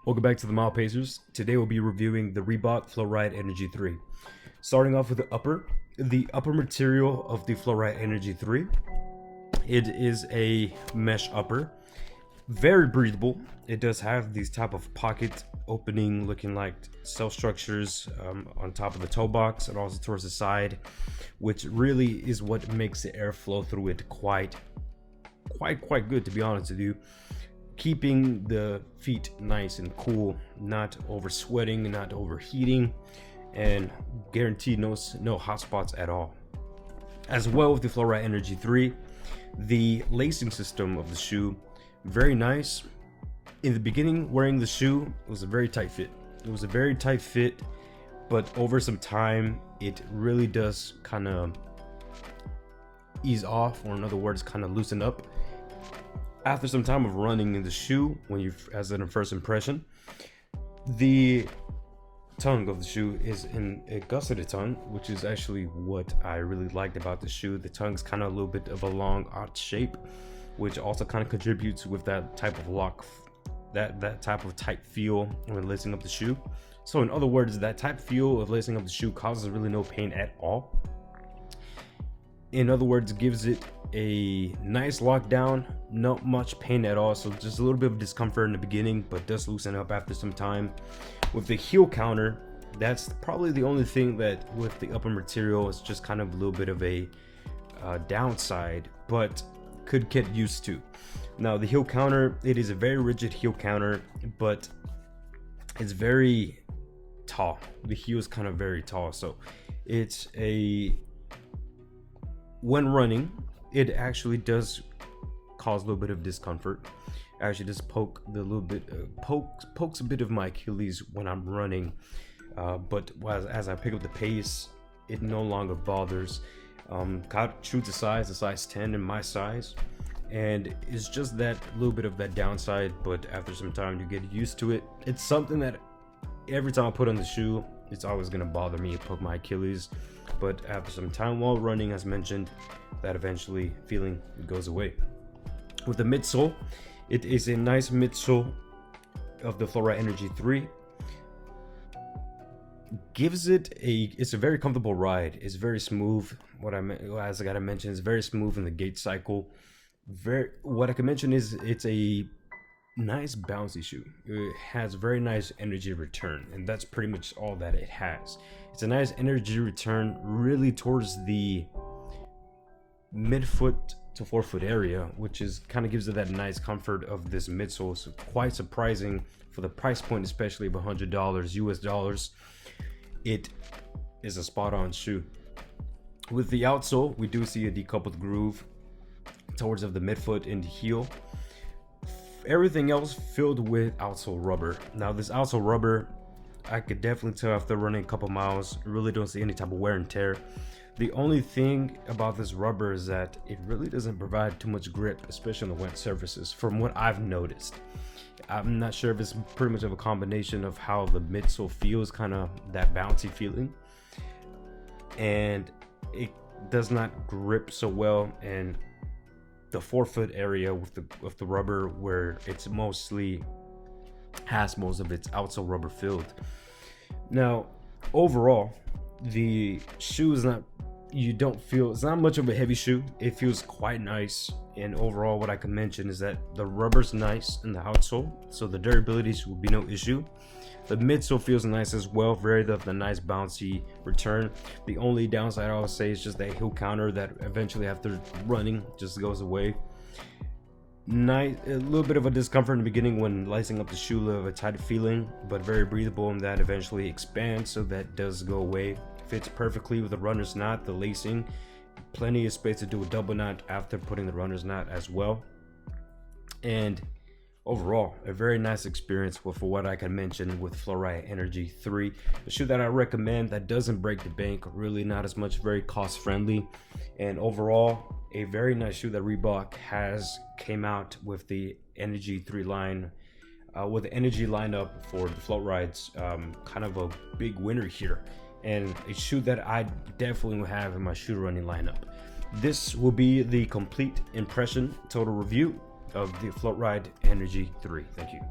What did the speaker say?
Welcome back to the Mile Pacers. Today we'll be reviewing the Reebok Floatride Energy 3. Starting off with the upper material of the Floatride Energy 3. It is a mesh upper, very breathable. It does have these type of pocket opening looking like cell structures on top of the toe box and also towards the side, which really is what makes the air flow through it quite good, to be honest with you, keeping the feet nice and cool, not over sweating, not overheating, and guaranteed no hot spots at all. As well with the Floatride Energy 3, the lacing system of the shoe, very nice. In the beginning, wearing the shoe, it was a very tight fit. It was a very tight fit, but over some time, it really does kind of ease off, or in other words, kind of loosen up. After some time of running in the shoe, as a first impression, the tongue of the shoe is in a gusseted tongue, which is actually what I really liked about the shoe. The tongue's kind of a little bit of a long arch shape, which also kind of contributes with that type of lock, that type of tight feel when lacing up the shoe. So in other words, that type feel of lacing up the shoe causes really no pain at all. In other words, gives it a nice lockdown, not much pain at all, so just a little bit of discomfort in the beginning, but does loosen up after some time. With the heel counter, that's probably the only thing that with the upper material is just kind of a little bit of a downside, but could get used to. Now the heel counter, it is a very rigid heel counter, but it's very tall. The heel is kind of very tall, so it's when running, it actually does cause a little bit of discomfort. Actually just pokes a bit of my Achilles when I'm running, but as I pick up the pace, it no longer bothers. Got true to size, a size 10 in my size, and it's just that little bit of that downside, but after some time you get used to it. It's something that every time I put on the shoe, it's always going to bother me, poke my Achilles, but after some time while running, as mentioned, that eventually feeling goes away. With the midsole, it is a nice midsole of the Floatride Energy 3. It's a very comfortable ride. It's very smooth. As I gotta mention, it's very smooth in the gait cycle. What I can mention is it's a nice bouncy shoe. It has very nice energy return, and that's pretty much all that it has. It's a nice energy return really towards the midfoot to forefoot area, which is kind of gives it that nice comfort of this midsole. So quite surprising for the price point, especially of $100 US dollars. It is a spot-on shoe. With the outsole, we do see a decoupled groove towards of the midfoot and the heel. Everything else filled with outsole rubber. Now this outsole rubber, I could definitely tell after running a couple miles, really don't see any type of wear and tear. The only thing about this rubber is that it really doesn't provide too much grip, especially on the wet surfaces, from what I've noticed. I'm not sure if it's pretty much of a combination of how the midsole feels, kind of that bouncy feeling, and it does not grip so well in the forefoot area with the rubber, where it's has most of its outsole rubber filled. Now overall, the shoe is it's not much of a heavy shoe. It feels quite nice, and overall what I can mention is that the rubber's nice in the outsole, so the durability will be no issue. The midsole feels nice as well, the nice bouncy return. The only downside I would say is just that heel counter that eventually after running just goes away. Nice, a little bit of a discomfort in the beginning when lacing up the shoe, a little of a tight feeling, but very breathable, and that eventually expands, so that does go away. Fits perfectly with the runner's knot, the lacing, plenty of space to do a double knot after putting the runner's knot as well. And overall, a very nice experience for what I can mention with Floatride Energy 3. A shoe that I recommend that doesn't break the bank, really not as much, very cost friendly, and overall a very nice shoe that Reebok came out with the Energy 3 line, with the Energy lineup for the Floatrides. Kind of a big winner here, and a shoe that I definitely will have in my shoe running lineup. This will be the complete impression total review of the Floatride Energy 3. Thank you.